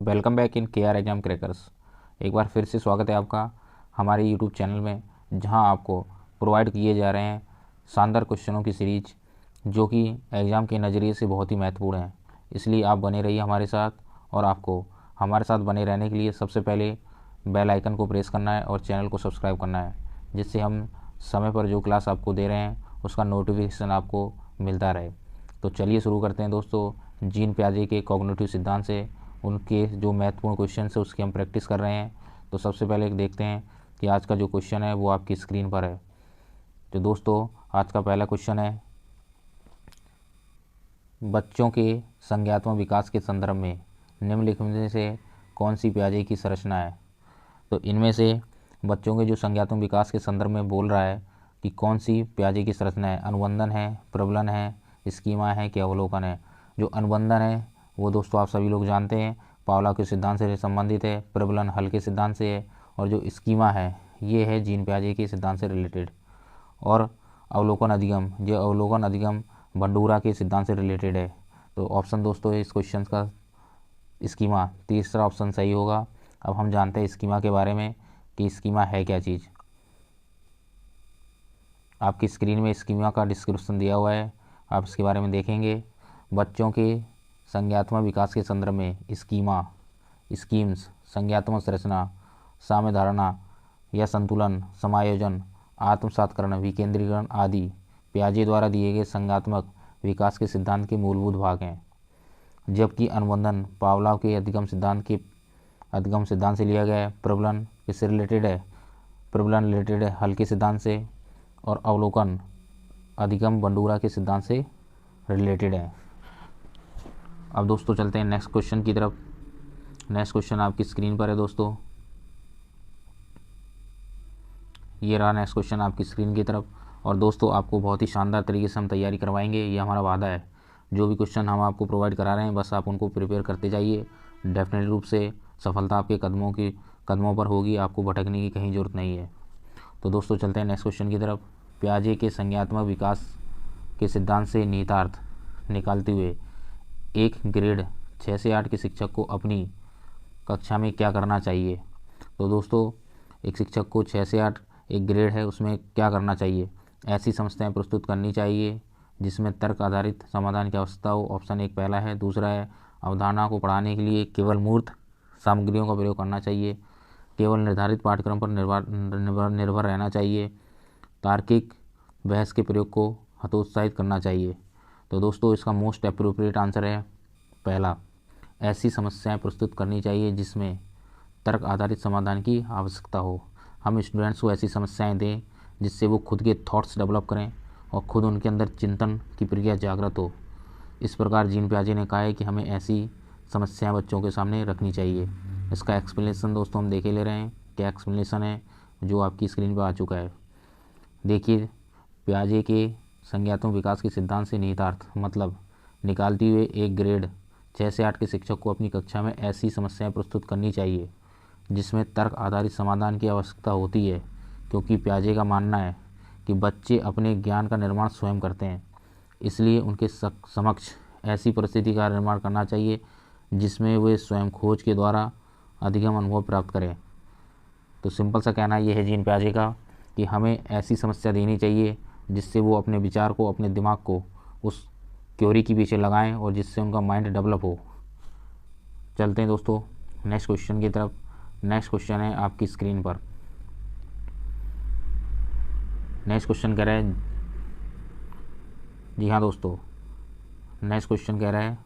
Welcome back in के are exam crackers. एक बार फिर से स्वागत है आपका हमारे यूट्यूब चैनल में, जहां आपको प्रोवाइड किए जा रहे हैं शानदार क्वेश्चनों की सीरीज जो कि एग्ज़ाम के नज़रिए से बहुत ही महत्वपूर्ण है। इसलिए आप बने रहिए हमारे साथ, और आपको हमारे साथ बने रहने के लिए सबसे पहले बेल आइकन को प्रेस करना है और चैनल को सब्सक्राइब करना है, जिससे हम समय पर जो क्लास आपको दे रहे हैं उसका नोटिफिकेशन आपको मिलता रहे। तो चलिए शुरू करते हैं दोस्तों। जीन पियाजे के कॉग्निटिव सिद्धांत से उनके जो महत्वपूर्ण क्वेश्चन है उसकी हम प्रैक्टिस कर रहे हैं। तो सबसे पहले देखते हैं कि आज का जो क्वेश्चन है वो आपकी स्क्रीन पर है। तो दोस्तों आज का पहला क्वेश्चन है, बच्चों के संज्ञात्मक विकास के संदर्भ में निम्नलिखित में से कौन सी पियाजे की संरचना है। तो इनमें से बच्चों के जो संज्ञात्मक विकास के संदर्भ में बोल रहा है कि कौन सी पियाजे की संरचना है। अनुबंधन है, प्रबलन है, स्कीमा है कि अवलोकन है। जो अनुबंधन है वो दोस्तों आप सभी लोग जानते हैं पावलोव के सिद्धांत से संबंधित है। प्रबलन हल के सिद्धांत से है, और जो स्कीमा है ये है जीन पियाजे के सिद्धांत से रिलेटेड। और अवलोकन अधिगम, जो अवलोकन अधिगम बंडूरा के सिद्धांत से रिलेटेड है। तो ऑप्शन दोस्तों इस क्वेश्चन का स्कीमा, तीसरा ऑप्शन सही होगा। अब हम जानते हैं स्कीमा के बारे में कि स्कीमा है क्या चीज़। आपकी स्क्रीन में स्कीमा का डिस्क्रिप्शन दिया हुआ है, आप इसके बारे में देखेंगे। बच्चों के संज्ञात्मक विकास के संदर्भ में स्कीमा, स्कीम्स, संज्ञात्मक संरचना, साम्य धारणा या संतुलन, समायोजन, आत्मसातकरण, विकेंद्रीकरण आदि पियाजे द्वारा दिए गए संज्ञात्मक विकास के सिद्धांत के मूलभूत भाग हैं। जबकि अनुबंधन पावलोव के अधिगम सिद्धांत से लिया गया है। प्रबलन किससे रिलेटेड है? प्रबलन रिलेटेड है हल के सिद्धांत से, और अवलोकन अधिगम बंडूरा के सिद्धांत से रिलेटेड है। अब दोस्तों चलते हैं नेक्स्ट क्वेश्चन की तरफ। नेक्स्ट क्वेश्चन आपकी स्क्रीन पर है दोस्तों, ये रहा नेक्स्ट क्वेश्चन आपकी स्क्रीन की तरफ। और दोस्तों आपको बहुत ही शानदार तरीके से हम तैयारी करवाएंगे, ये हमारा वादा है। जो भी क्वेश्चन हम आपको प्रोवाइड करा रहे हैं बस आप उनको प्रिपेयर करते जाइए। डेफिनेट रूप से सफलता आपके कदमों पर होगी, आपको भटकने की कहीं ज़रूरत नहीं है। तो दोस्तों चलते हैं नेक्स्ट क्वेश्चन की तरफ। पियाजे के संज्ञात्मक विकास के सिद्धांत से निहितार्थ निकालते हुए एक ग्रेड 6 से 8 के शिक्षक को अपनी कक्षा में क्या करना चाहिए। तो दोस्तों एक शिक्षक को 6 से 8 एक ग्रेड है, उसमें क्या करना चाहिए? ऐसी समस्याएं प्रस्तुत करनी चाहिए जिसमें तर्क आधारित समाधान की आवश्यकता हो। ऑप्शन एक पहला है। दूसरा है अवधारणा को पढ़ाने के लिए केवल मूर्त सामग्रियों का प्रयोग करना चाहिए। केवल निर्धारित पाठ्यक्रम पर निर्भर रहना चाहिए। तार्किक बहस के प्रयोग को हतोत्साहित करना चाहिए। तो दोस्तों इसका मोस्ट अप्रोप्रिएट आंसर है पहला, ऐसी समस्याएं प्रस्तुत करनी चाहिए जिसमें तर्क आधारित समाधान की आवश्यकता हो। हम स्टूडेंट्स को ऐसी समस्याएं दें जिससे वो खुद के थॉट्स डेवलप करें और खुद उनके अंदर चिंतन की प्रक्रिया जागृत हो। इस प्रकार जीन पियाजे ने कहा है कि हमें ऐसी समस्याएं बच्चों के सामने रखनी चाहिए। इसका एक्सप्लेनेशन दोस्तों हम देखे ले रहे हैं, क्या एक्सप्लेनेशन है जो आपकी स्क्रीन पर आ चुका है। देखिए, पियाजे के संज्ञात्मक विकास के सिद्धांत से निहितार्थ मतलब निकालते हुए एक ग्रेड 6 से 8 के शिक्षक को अपनी कक्षा में ऐसी समस्याएं प्रस्तुत करनी चाहिए जिसमें तर्क आधारित समाधान की आवश्यकता होती है, क्योंकि पियाजे का मानना है कि बच्चे अपने ज्ञान का निर्माण स्वयं करते हैं। इसलिए उनके समक्ष ऐसी परिस्थिति का निर्माण करना चाहिए जिसमें वे स्वयं खोज के द्वारा अधिगम अनुभव प्राप्त करें। तो सिंपल सा कहना ये है जीन पियाजे का कि हमें ऐसी समस्या देनी चाहिए जिससे वो अपने विचार को, अपने दिमाग को उस क्योरी के पीछे लगाएं और जिससे उनका माइंड डेवलप हो। चलते हैं दोस्तों नेक्स्ट क्वेश्चन की तरफ। नेक्स्ट क्वेश्चन है आपकी स्क्रीन पर। नेक्स्ट क्वेश्चन कह रहा है, जी हाँ दोस्तों, नेक्स्ट क्वेश्चन कह रहा है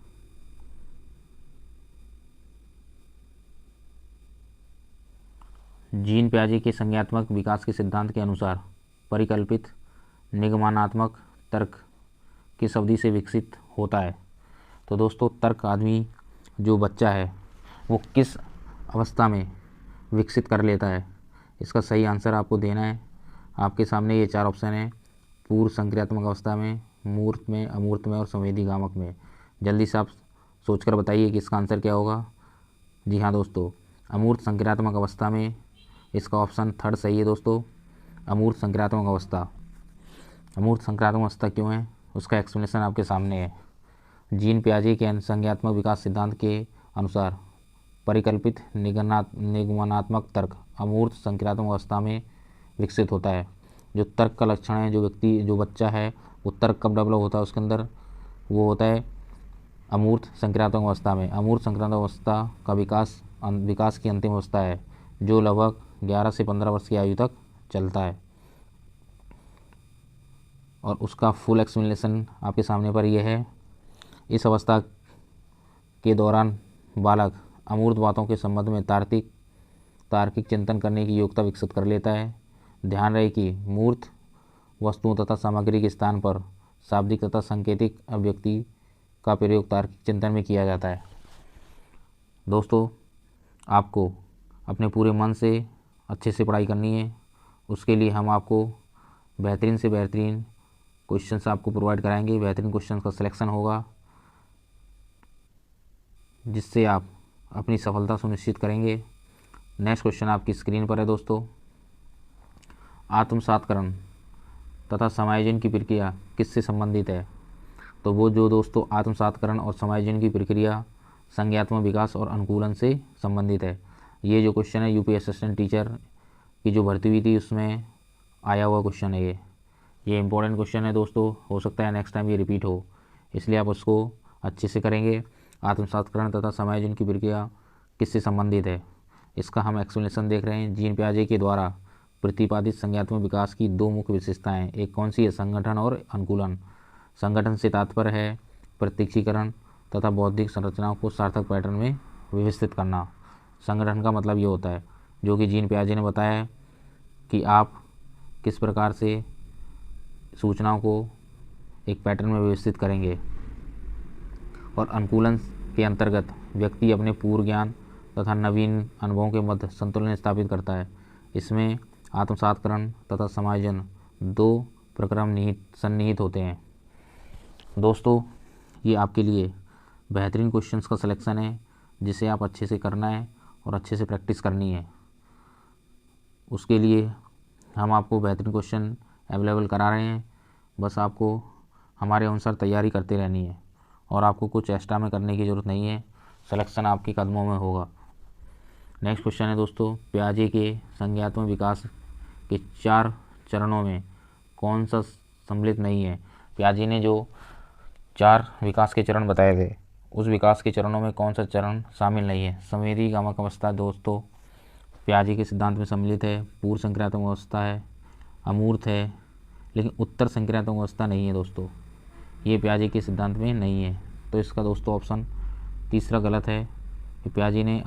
जीन पियाजे के संज्ञात्मक विकास के सिद्धांत के अनुसार परिकल्पित निगमनात्मक तर्क किस अवधि से विकसित होता है। तो दोस्तों तर्क आदमी जो बच्चा है वो किस अवस्था में विकसित कर लेता है, इसका सही आंसर आपको देना है। आपके सामने ये 4 ऑप्शन है, पूर्व संक्रियात्मक अवस्था में, मूर्त में, अमूर्त में और संवेदी गामक में। जल्दी से आप सोचकर बताइए कि इसका आंसर क्या होगा। जी हाँ दोस्तों, अमूर्त संक्रियात्मक अवस्था में इसका ऑप्शन थर्ड सही है दोस्तों, अमूर्त संक्रियात्मक अवस्था। अमूर्त संक्रियात्मक अवस्था क्यों है उसका एक्सप्लेनेशन आपके सामने है। जीन पियाजे के संज्ञात्मक विकास सिद्धांत के अनुसार परिकल्पित निगमनात्मक तर्क अमूर्त संक्रियात्मक अवस्था में विकसित होता है। जो तर्क का लक्षण है, जो बच्चा है वो तर्क कब डेवलप होता है उसके अंदर, वो होता है अमूर्त संक्रियात्मक अवस्था में। अमूर्त संक्रियात्मक अवस्था का विकास की अंतिम अवस्था है जो लगभग 11 से 15 वर्ष की आयु तक चलता है। और उसका फुल एक्सप्लेनेशन आपके सामने पर यह है। इस अवस्था के दौरान बालक अमूर्त बातों के संबंध में तार्किक चिंतन करने की योग्यता विकसित कर लेता है। ध्यान रहे कि मूर्त वस्तुओं तथा सामग्री के स्थान पर शाब्दिक तथा सांकेतिक अभिव्यक्ति का प्रयोग तार्किक चिंतन में किया जाता है। दोस्तों, आपको अपने पूरे मन से अच्छे से पढ़ाई करनी है। उसके लिए हम आपको बेहतरीन से बेहतरीन क्वेश्चंस आपको प्रोवाइड कराएंगे। बेहतरीन क्वेश्चंस का सिलेक्शन होगा जिससे आप अपनी सफलता सुनिश्चित करेंगे। नेक्स्ट क्वेश्चन आपकी स्क्रीन पर है दोस्तों। आत्मसातकरण तथा समायोजन की प्रक्रिया किससे संबंधित है? तो वो जो दोस्तों आत्मसातकरण और समायोजन की प्रक्रिया संज्ञात्मक विकास और अनुकूलन से संबंधित है। ये जो क्वेश्चन है यूपी असिस्टेंट टीचर की जो भर्ती हुई थी उसमें आया हुआ क्वेश्चन है। ये इंपॉर्टेंट क्वेश्चन है दोस्तों, हो सकता है नेक्स्ट टाइम ये रिपीट हो, इसलिए आप उसको अच्छे से करेंगे। आत्मसातकरण तथा समायोजन की प्रक्रिया किससे संबंधित है, इसका हम एक्सप्लेनेशन देख रहे हैं। जीन पियाजे के द्वारा प्रतिपादित संज्ञात्मक विकास की दो मुख्य विशेषताएं, एक कौन सी है? संगठन और अनुकूलन। संगठन से तात्पर्य है प्रत्यक्षीकरण तथा बौद्धिक संरचनाओं को सार्थक पैटर्न में व्यवस्थित करना। संगठन का मतलब ये होता है, जो कि जीन पियाजे ने बताया है, कि आप किस प्रकार से सूचनाओं को एक पैटर्न में व्यवस्थित करेंगे। और अनुकूलन के अंतर्गत व्यक्ति अपने पूर्व ज्ञान तथा नवीन अनुभवों के मध्य संतुलन स्थापित करता है। इसमें आत्मसातकरण तथा समायोजन दो प्रक्रम सन्निहित होते हैं। दोस्तों, ये आपके लिए बेहतरीन क्वेश्चंस का सिलेक्शन है जिसे आप अच्छे से करना है और अच्छे से प्रैक्टिस करनी है। उसके लिए हम आपको बेहतरीन क्वेश्चन अवेलेबल करा रहे हैं। बस आपको हमारे अनुसार तैयारी करते रहनी है और आपको कुछ एक्स्ट्रा में करने की ज़रूरत नहीं है। सिलेक्शन आपके कदमों में होगा। नेक्स्ट क्वेश्चन है दोस्तों, पियाजे के संज्ञात्मक विकास के 4 चरणों में कौन सा सम्मिलित नहीं है? पियाजे ने जो 4 विकास के चरण बताए थे उस विकास के चरणों में कौन सा चरण शामिल नहीं है? संवेदी गामक अवस्था दोस्तों पियाजे के सिद्धांत में सम्मिलित है। पूर्व संक्रियात्मक अवस्था है, अमूर्त है, लेकिन उत्तर संक्रियात्मक अवस्था नहीं है दोस्तों। ये पियाजे के सिद्धांत में नहीं है। तो इसका दोस्तों ऑप्शन तीसरा गलत है कि पियाजे ने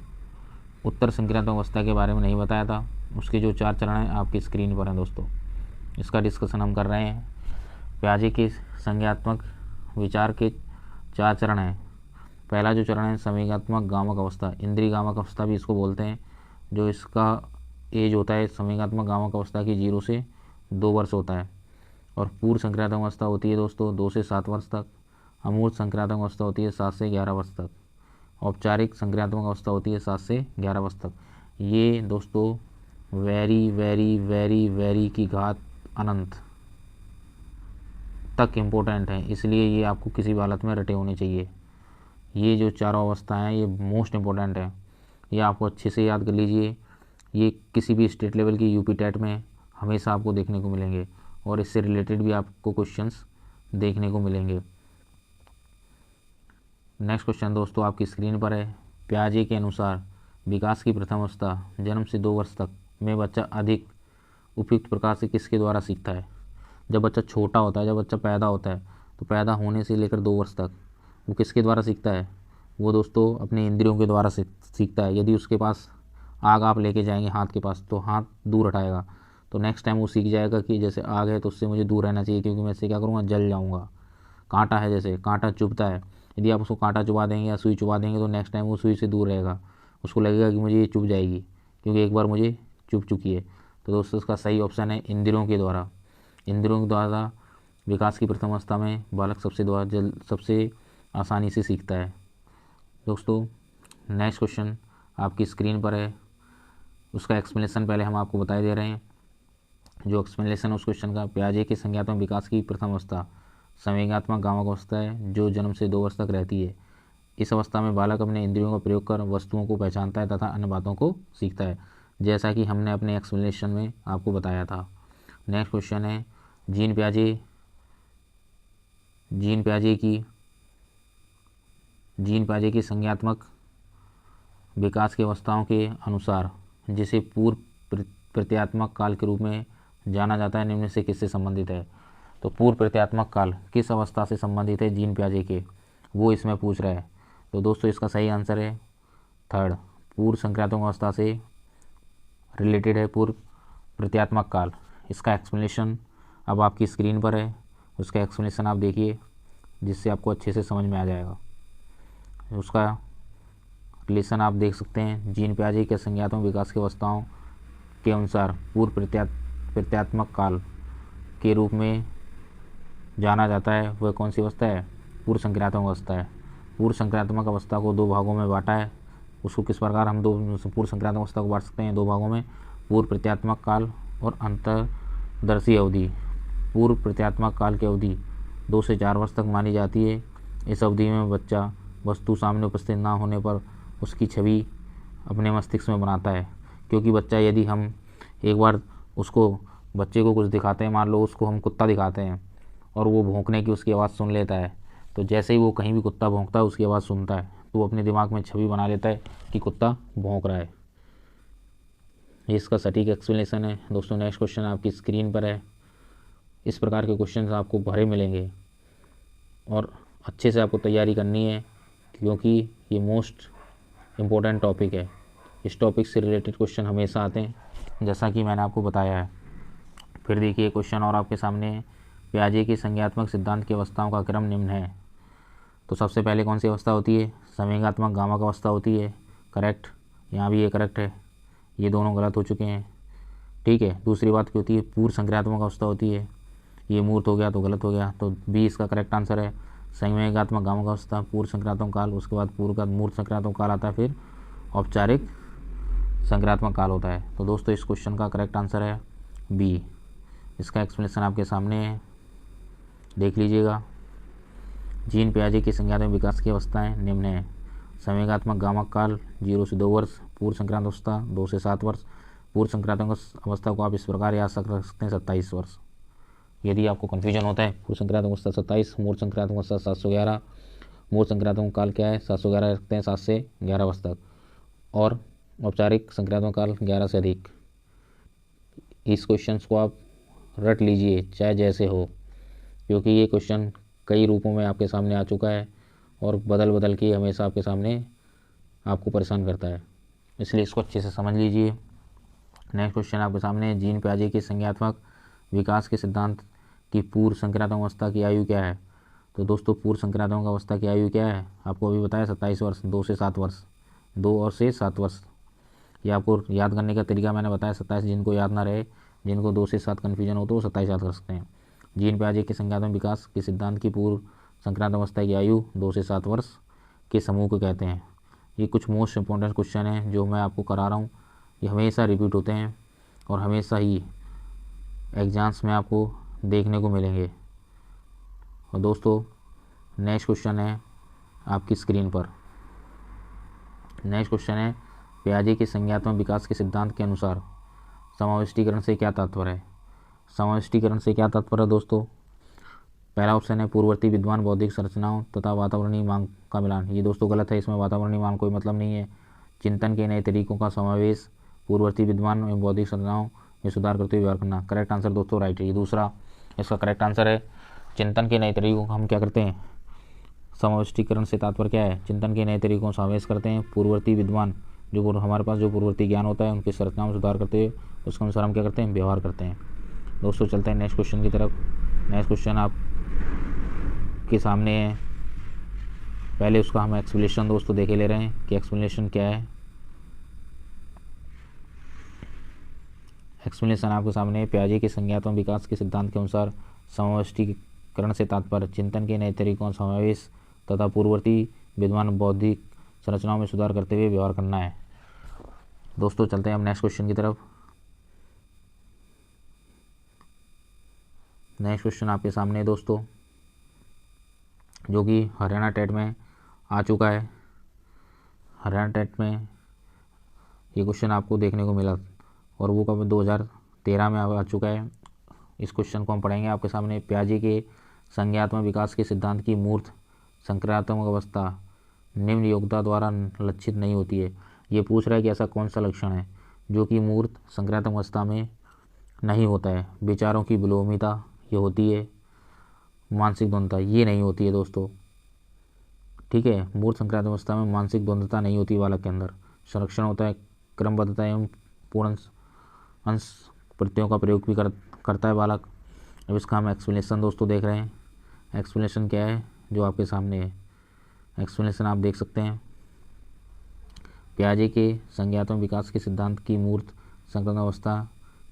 उत्तर संक्रियात्मक अवस्था के बारे में नहीं बताया था। उसके जो 4 चरण हैं आपकी स्क्रीन पर हैं दोस्तों, इसका डिस्कशन हम कर रहे हैं। पियाजे के संज्ञात्मक विचार के 4 चरण हैं। पहला जो चरण है संवेगात्मक गामक अवस्था, इंद्रिय गामक अवस्था भी इसको बोलते हैं। जो इसका एज होता है संवेगात्मक गामक अवस्था की 0 से 2 वर्ष होता है। और पूर्व संक्रियात्मक अवस्था होती है दोस्तों 2 से 7 वर्ष तक। अमूर्त संक्रियात्मक अवस्था होती है 7 से 11 वर्ष तक। औपचारिक संक्रियात्मक अवस्था होती है 7 से 11 वर्ष तक। ये दोस्तों वेरी वेरी वेरी वेरी की घात अनंत तक इम्पोर्टेंट है, इसलिए ये आपको किसी भी हालत में रटे होने चाहिए। ये जो 4 अवस्थाएं हैं ये मोस्ट इम्पोर्टेंट है, ये आपको अच्छे से याद कर लीजिए। ये किसी भी स्टेट लेवल की यूपी टेट में हमेशा आपको देखने को मिलेंगे और इससे रिलेटेड भी आपको क्वेश्चंस देखने को मिलेंगे। नेक्स्ट क्वेश्चन दोस्तों आपकी स्क्रीन पर है। पियाजे के अनुसार विकास की प्रथम अवस्था जन्म से 2 वर्ष तक में बच्चा अधिक उपयुक्त प्रकार से किसके द्वारा सीखता है? जब बच्चा छोटा होता है, जब बच्चा पैदा होता है, तो पैदा होने से लेकर 2 वर्ष तक वो किसके द्वारा सीखता है? वो दोस्तों अपने इंद्रियों के द्वारा सीखता है। यदि उसके पास आग आप लेके जाएंगे हाथ के पास तो हाथ दूर हटाएगा, तो नेक्स्ट टाइम वो सीख जाएगा कि जैसे आग है तो उससे मुझे दूर रहना चाहिए, क्योंकि मैं इससे क्या करूँगा, जल जाऊँगा। कांटा है, जैसे कांटा चुभता है, यदि आप उसको कांटा चुबा देंगे या सुई चुबा देंगे तो नेक्स्ट टाइम वो सुई से दूर रहेगा। उसको लगेगा कि मुझे ये चुभ जाएगी क्योंकि एक बार मुझे चुभ चुकी है। तो दोस्तों इसका सही ऑप्शन है इंद्रियों के द्वारा। इंद्रियों के द्वारा विकास की प्रथम अवस्था में बालक सबसे आसानी से सीखता है। दोस्तों नेक्स्ट क्वेश्चन आपकी स्क्रीन पर है, उसका एक्सप्लेनेशन पहले हम आपको बताए दे रहे हैं। जो एक्सप्लेनेशन उस क्वेश्चन का, पियाजे के संज्ञात्मक विकास की प्रथम अवस्था संवेगात्मक गामक अवस्था है जो जन्म से 2 वर्ष तक रहती है। इस अवस्था में बालक अपने इंद्रियों का प्रयोग कर वस्तुओं को पहचानता है तथा अन्य बातों को सीखता है, जैसा कि हमने अपने एक्सप्लेनेशन में आपको बताया था। नेक्स्ट क्वेश्चन है जीन पियाजे की संज्ञात्मक विकास की अवस्थाओं के अनुसार जिसे पूर्व प्रत्यात्मक काल के रूप में जाना जाता है, निम्न से किससे संबंधित है? तो पूर्व प्रत्यात्मक काल किस अवस्था से संबंधित है जीन पियाजे के, वो इसमें पूछ रहा है। तो दोस्तों इसका सही आंसर है थर्ड, पूर्व संक्रांतों अवस्था से रिलेटेड है पूर्व प्रत्यात्मक काल। इसका एक्सप्लेनेशन अब आपकी स्क्रीन पर है, उसका एक्सप्लेनेशन आप देखिए जिससे आपको अच्छे से समझ में आ जाएगा। उसका रिलेशन आप देख सकते हैं, जीन पियाजे के संज्ञात्मक विकास की अवस्थाओं के अनुसार पूर्व प्रत्यात्मक काल के रूप में जाना जाता है, वह कौन सी अवस्था है? पूर्व संक्रांतक अवस्था है। पूर्व संक्रांतक अवस्था को दो भागों में बांटा है। उसको किस प्रकार हम पूर्व संक्रांतक अवस्था को बांट सकते हैं? दो भागों में, पूर्व प्रत्यात्मक काल और अंतर्दर्शी अवधि। पूर्व प्रत्यात्मक काल की अवधि 2 से 4 वर्ष तक मानी जाती है। इस अवधि में बच्चा वस्तु सामने उपस्थित ना होने पर उसकी छवि अपने मस्तिष्क में बनाता है, क्योंकि बच्चा, यदि हम एक बार बच्चे को कुछ दिखाते हैं, मान लो उसको हम कुत्ता दिखाते हैं और वो भौंकने की उसकी आवाज़ सुन लेता है, तो जैसे ही वो कहीं भी कुत्ता भौंकता है उसकी आवाज़ सुनता है तो वो अपने दिमाग में छवि बना लेता है कि कुत्ता भौंक रहा है। ये इसका सटीक एक्सप्लेनेशन है। दोस्तों नेक्स्ट क्वेश्चन आपकी स्क्रीन पर है। इस प्रकार के क्वेश्चन आपको भरे मिलेंगे और अच्छे से आपको तैयारी करनी है, क्योंकि ये मोस्ट इम्पोर्टेंट टॉपिक है। इस टॉपिक से रिलेटेड क्वेश्चन हमेशा आते हैं, जैसा कि मैंने आपको बताया है। फिर देखिए क्वेश्चन और आपके सामने है, पियाजे की संज्ञात्मक सिद्धांत की अवस्थाओं का क्रम निम्न है। तो सबसे पहले कौन सी अवस्था होती है? संवेगात्मक गामक अवस्था होती है। करेक्ट, यहाँ भी ये करेक्ट है, ये दोनों गलत हो चुके हैं। ठीक है, दूसरी बात क्या होती है? पूर्व संक्रियात्मक अवस्था होती है। ये मूर्त हो गया तो गलत हो गया, तो बी इसका करेक्ट आंसर है। संवेगात्मक गामक अवस्था, पूर्व संक्रियात्मक काल, उसके बाद पूर्व का मूर्त संक्रियात्मक काल आता है, फिर औपचारिक संक्रियात्मक काल होता है। तो दोस्तों इस क्वेश्चन का करेक्ट आंसर है बी। इसका एक्सप्लेनेशन आपके सामने है, देख लीजिएगा। जीन पियाजे की संज्ञात्मक विकास की अवस्थाएं निम्न है। संवेगात्मक गामक काल 0 से 2 वर्ष, पूर्व संक्रांत अवस्था 2 से 7 वर्ष। पूर्व संक्रांतक अवस्था को आप इस प्रकार याद रख सकते हैं 27 वर्ष। यदि आपको कन्फ्यूजन होता है, पूर्व संक्रांतक अवस्था 27, मूर्त संक्रांतक अवस्था 711। मूर्त संक्रांतक काल क्या है? 711 रखते हैं, 7 से 11 वर्ष तक। और औपचारिक संक्रांतक काल 11 से अधिक। इस क्वेश्चन को आप रट लीजिए चाहे जैसे हो, क्योंकि ये क्वेश्चन कई रूपों में आपके सामने आ चुका है और बदल बदल के हमेशा आपके सामने आपको परेशान करता है, इसलिए इसको अच्छे से समझ लीजिए। नेक्स्ट क्वेश्चन आपके सामने, जीन पियाजे के संज्ञात्मक विकास के सिद्धांत की पूर्व संक्रांतक अवस्था की आयु क्या है? तो दोस्तों पूर्व संक्रांतक अवस्था की आयु क्या है? आपको अभी बताया 27 वर्ष, 2 से 7 वर्ष, 2 और से 7 वर्ष। ये आपको याद करने का तरीका मैंने बताया 27, जिनको याद ना रहे, जिनको 2 से 7 कन्फ्यूजन हो तो वो 27 याद कर सकते हैं। जीन पियाजे के संज्ञात्मक विकास के सिद्धांत की पूर्व संक्रांत अवस्था की आयु 2 से 7 वर्ष के समूह को कहते हैं। ये कुछ मोस्ट इंपॉर्टेंट क्वेश्चन हैं जो मैं आपको करा रहा हूँ, ये हमेशा रिपीट होते हैं और हमेशा ही एग्जाम्स में आपको देखने को मिलेंगे। और दोस्तों नेक्स्ट क्वेश्चन है आपकी स्क्रीन पर। नेक्स्ट क्वेश्चन है, पियाजे के संज्ञात्मक विकास के सिद्धांत के अनुसार समाविष्टीकरण से क्या तात्पर्य है? समाविष्टीकरण से क्या तात्पर्य है दोस्तों? पहला ऑप्शन है पूर्ववर्ती विद्वान बौद्धिक संरचनाओं तथा वातावरणीय मांग का मिलान। ये दोस्तों गलत है, इसमें वातावरणीय मांग कोई मतलब नहीं है। चिंतन के नए तरीकों का समावेश, पूर्ववर्ती विद्वान एवं बौद्धिक संरचनाओं में सुधार करते हुए व्यवहार करना। करेक्ट आंसर दोस्तों राइट है, ये दूसरा इसका करेक्ट आंसर है। चिंतन के नए तरीकों का हम क्या करते हैं? समाविष्टीकरण से तात्पर्य क्या है? चिंतन के नए तरीकों का समावेश करते हैं। पूर्ववर्ती विद्वान, जो हमारे पास जो पूर्ववर्ती ज्ञान होता है उनकी संरचना में सुधार करते हुए उसके अनुसार हम क्या करते हैं? व्यवहार करते हैं। दोस्तों चलते हैं नेक्स्ट क्वेश्चन की तरफ। नेक्स्ट क्वेश्चन आप के सामने है, पहले उसका हम एक्सप्लेनेशन दोस्तों देखे ले रहे हैं कि एक्सप्लेनेशन क्या है। एक्सप्लेनेशन आपके सामने है, पियाजे के संज्ञात्मक विकास के सिद्धांत के अनुसार समाविष्टीकरण से तात्पर्य चिंतन के नए तरीकों का समावेश तथा पूर्ववर्ती विद्वान बौद्धिक संरचनाओं में सुधार करते हुए व्यवहार करना है। दोस्तों चलते हैं हम नेक्स्ट क्वेश्चन की तरफ। नेक्स्ट क्वेश्चन आपके सामने है दोस्तों, जो कि हरियाणा टेट में आ चुका है। हरियाणा टेट में ये क्वेश्चन आपको देखने को मिला और वो कब 2013 में आ चुका है। इस क्वेश्चन को हम पढ़ेंगे आपके सामने। पियाजे के संज्ञात्मक विकास के सिद्धांत की मूर्त संक्रियात्मक अवस्था निम्न योग्यता द्वारा लक्षित नहीं होती है। ये पूछ रहा है कि ऐसा कौन सा लक्षण है जो कि मूर्त संक्रियात्मक अवस्था में नहीं होता है। विचारों की विलोमिता ये होती है, मानसिक द्वंद्वता ये नहीं होती है दोस्तों, ठीक है। मूर्त संक्रियात्मक अवस्था में मानसिक द्वंद्वता नहीं होती बालक के अंदर। संरक्षण होता है, क्रमबद्धता एवं पूर्ण अंश प्रत्ययों का प्रयोग भी करता है बालक। अब इसका हम एक्सप्लेनेशन दोस्तों देख रहे हैं। एक्सप्लेनेशन क्या है जो आपके सामने है, एक्सप्लेनेशन आप देख सकते हैं। पियाजे के संज्ञात्मक विकास के सिद्धांत की मूर्त संक्रांत अवस्था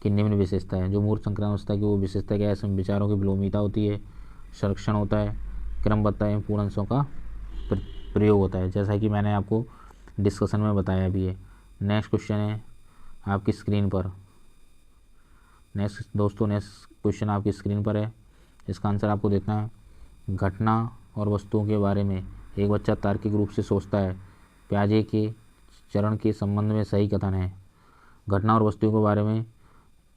की निम्न विशेषता है। जो मूर्त संक्रांत अवस्था की वो विशेषता क्या है, इसमें विचारों की विलोमिता होती है, संरक्षण होता है, क्रमबद्धता एवं पूर्ण अंशों का प्रयोग होता है, जैसा कि मैंने आपको डिस्कशन में बताया भी है। नेक्स्ट क्वेश्चन है आपकी स्क्रीन पर। नेक्स्ट क्वेश्चन आपकी स्क्रीन पर है। इसका आंसर आपको देखना है। घटना और वस्तुओं के बारे में एक बच्चा तार्किक रूप से सोचता है। पियाजे के चरण के संबंध में सही कथन है। घटना और वस्तुओं के बारे में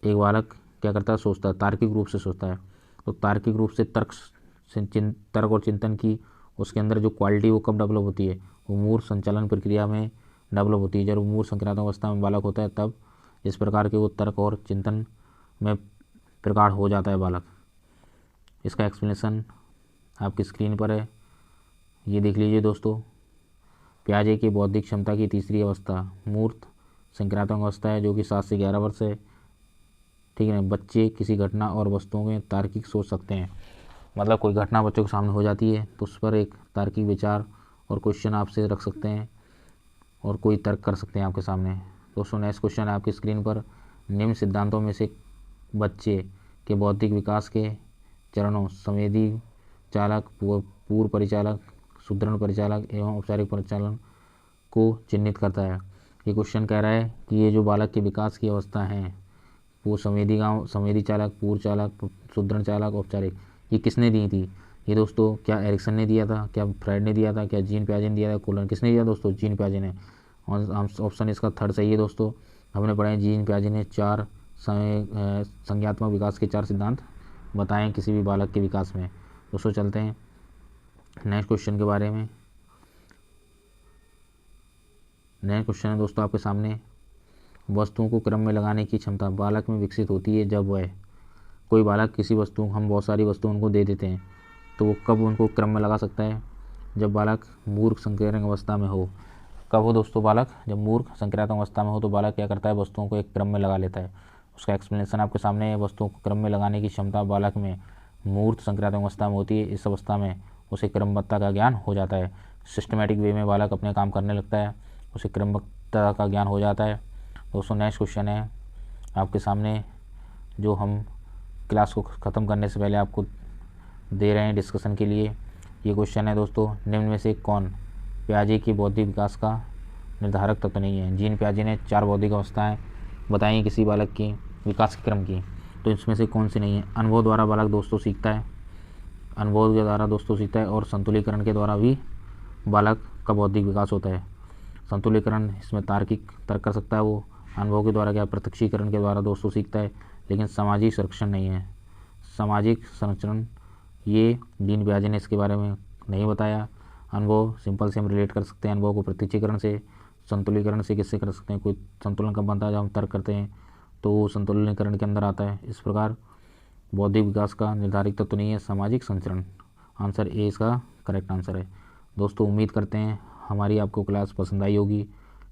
एक बालक क्या करता है, सोचता है, तार्किक रूप से सोचता है। तो तार्किक रूप से तर्क और चिंतन की उसके अंदर जो क्वालिटी वो कब डेवलप होती है, वो मूर्त संचालन प्रक्रिया में डेवलप होती है। जब मूर्त संक्रियात्मक अवस्था में बालक होता है तब इस प्रकार के वो तर्क और चिंतन में प्रकट हो जाता है बालक। इसका एक्सप्लेनेशन आपकी स्क्रीन पर है, ये देख लीजिए दोस्तों। पियाजे की बौद्धिक क्षमता की तीसरी अवस्था मूर्त संक्रियात्मक अवस्था है, जो कि 7 से 11 वर्ष है, ठीक है। बच्चे किसी घटना और वस्तुओं में तार्किक सोच सकते हैं। मतलब कोई घटना बच्चों के सामने हो जाती है तो उस पर एक तार्किक विचार और क्वेश्चन आपसे रख सकते हैं और कोई तर्क कर सकते हैं आपके सामने। दोस्तों नेक्स्ट क्वेश्चन है आपकी स्क्रीन पर। निम्न सिद्धांतों में से बच्चे के बौद्धिक विकास के चरणों संवेदी चालक, पूर्व परिचालक, सुदृढ़ परिचालक एवं औपचारिक परिचालन को चिन्हित करता है। ये क्वेश्चन कह रहा है कि ये जो बालक के विकास की अवस्था है वो संवेदी चालक, पूर्व चालक, सुदृढ़ चालक, औपचारिक, ये किसने दी थी? ये दोस्तों क्या एरिक्सन ने दिया था, क्या फ्राइड ने दिया था, क्या जीन पियाजे ने दिया था, कोलन किसने दिया दोस्तों? जीन पियाजे ने। ऑप्शन इसका थर्ड सही है दोस्तों। हमने पढ़ा है जीन पियाजे ने 4 संज्ञात्मक विकास के 4 सिद्धांत बताएं किसी भी बालक के विकास में। दोस्तों चलते हैं नेक्स्ट क्वेश्चन के बारे में। नेक्स्ट क्वेश्चन है दोस्तों आपके सामने। वस्तुओं को क्रम में लगाने की क्षमता बालक में विकसित होती है जब वह, कोई बालक किसी वस्तु, हम बहुत सारी वस्तुओं उनको दे देते हैं तो वो कब उनको क्रम में लगा सकता है? जब बालक मूर्ख संक्रियात्मक अवस्था में हो। कब हो दोस्तों बालक? जब मूर्ख संक्रियात्मक अवस्था में हो तो बालक क्या करता है, वस्तुओं को एक क्रम में लगा लेता है। उसका एक्सप्लेनेशन आपके सामने है। वस्तुओं को क्रम में लगाने की क्षमता बालक में मूर्त संक्रियात्मक अवस्था में होती है। इस अवस्था में उसे क्रमबद्धता का ज्ञान हो जाता है। सिस्टमेटिक वे में बालक अपने काम करने लगता है, उसे क्रमबद्धता का ज्ञान हो जाता है। दोस्तों नेक्स्ट क्वेश्चन है आपके सामने, जो हम क्लास को ख़त्म करने से पहले आपको दे रहे हैं डिस्कशन के लिए। ये क्वेश्चन है दोस्तों, निम्न में से कौन पियाजे की बौद्धिक विकास का निर्धारक तत्व नहीं है? जीन पियाजे ने 4 बौद्धिक अवस्थाएं बताई किसी बालक की विकास के क्रम की, तो इसमें से कौन सी नहीं है? अनुभव द्वारा बालक दोस्तों सीखता है, अनुभव के द्वारा दोस्तों सीखता है, और संतुलीकरण के द्वारा भी बालक का बौद्धिक विकास होता है। संतुलीकरण इसमें तार्किक तर्क कर सकता है वो, अनुभव के द्वारा क्या प्रत्यक्षीकरण के द्वारा दोस्तों सीखता है, लेकिन सामाजिक संरक्षण नहीं है। सामाजिक संरक्षण ये जीन पियाजे ने इसके बारे में नहीं बताया। अनुभव सिंपल से हम रिलेट कर सकते हैं अनुभव को प्रत्यक्षीकरण से, संतुलीकरण से किससे कर सकते हैं? कोई संतुलन कब बनता है? जब हम तर्क करते हैं तो वो संतुलनीकरण के अंदर आता है। इस प्रकार बौद्धिक विकास का निर्धारित तत्व नहीं है सामाजिक संचरण। आंसर ए इसका करेक्ट आंसर है। दोस्तों उम्मीद करते हैं हमारी आपको क्लास पसंद आई होगी,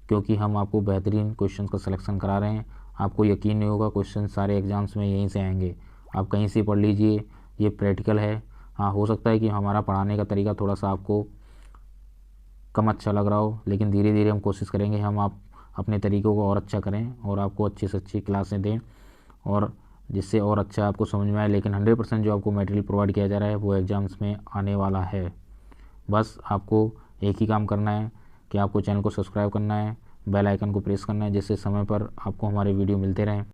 क्योंकि हम आपको बेहतरीन क्वेश्चन का सिलेक्शन करा रहे हैं। आपको यकीन नहीं होगा क्वेश्चन सारे एग्जाम्स में यहीं से आएंगे, आप कहीं से पढ़ लीजिए, ये प्रैक्टिकल है। हाँ हो सकता है कि हमारा पढ़ाने का तरीका थोड़ा सा आपको कम अच्छा लग रहा हो, लेकिन धीरे धीरे हम कोशिश करेंगे हम आप अपने तरीक़ों को और अच्छा करें और आपको अच्छी से अच्छी क्लासें दें और जिससे और अच्छा आपको समझ में आए। लेकिन 100% जो आपको मटेरियल प्रोवाइड किया जा रहा है वो एग्ज़ाम्स में आने वाला है। बस आपको एक ही काम करना है कि आपको चैनल को सब्सक्राइब करना है, बेल आइकन को प्रेस करना है, जिससे समय पर आपको हमारे वीडियो मिलते रहें।